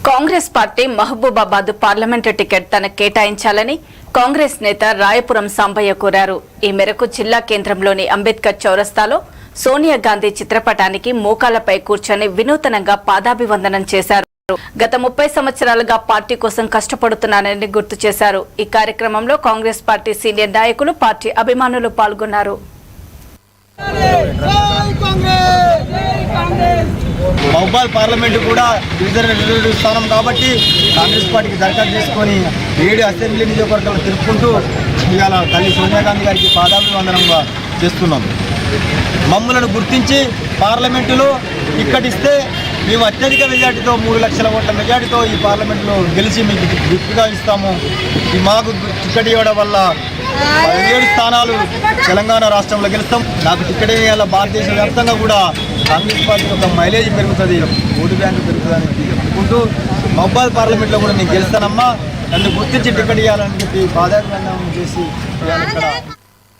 Congress party Mahabubabad parliament ticket తనకు కేటాయించాలని కాంగ్రెస్ నేత రాయపురం సాంబయ్య కోరారు. ఈ మేరకు జిల్లా కేంద్రంలోని అంబేద్కర్ చౌరస్తాలో సోనియా గాంధీ చిత్రపటానికి మోకాళ్లపై కూర్చొని వినూతనంగా పాదాభివందనం చేశారు. గత 30 సంవత్సరాలుగా పార్టీ కోసం కష్టపడుతున్నానని గుర్తు చేశారు. ఈ కార్యక్రమంలో కాంగ్రెస్ పార్టీ సీనియర్ నాయకులు, పార్టీ అభిమానులు పాల్గొన్నారు. మహబూబాబాద్ పార్లమెంటు కూడా రిజర్వ్ స్థానం కాబట్టి కాంగ్రెస్ పార్టీకి దరఖాస్తు చేసుకొని 7 అసెంబ్లీ నియోజకవర్గాలు తిరుపుకుంటూ ఇవాళ తల్లి సోనియా గాంధీ గారికి పాదాభివందనంగా చేస్తున్నాం. మమ్మలను గుర్తించి పార్లమెంటులో ఇక్కడిస్తే మేము అత్యధిక మెజార్టీతో 3 లక్షల ఓట్ల మెజార్టీతో ఈ పార్లమెంటులో గెలిచి మీకు గిఫ్ట్గా ఇస్తాము. ఈ మాకు టికెట్ ఇవ్వడం వల్ల 17 స్థానాలు తెలంగాణ రాష్ట్రంలో గెలుస్తాం. నాకు టికెట్ ఇవ్వాల భారతదేశ వ్యాప్తంగా కూడా కాంగ్రెస్ పార్టీ యొక్క మైలేజ్ పెరుగుతుంది, ఓటు బ్యాంకు పెరుగుతుందని చెప్పుకుంటూ మహబూబాబాద్ పార్లమెంట్లో కూడా నేను గెలుస్తానమ్మా, నన్ను గుర్తించి టికెట్ ఇవ్వాలని చెప్పి పాదాభివందనం చేసి ఇక్కడ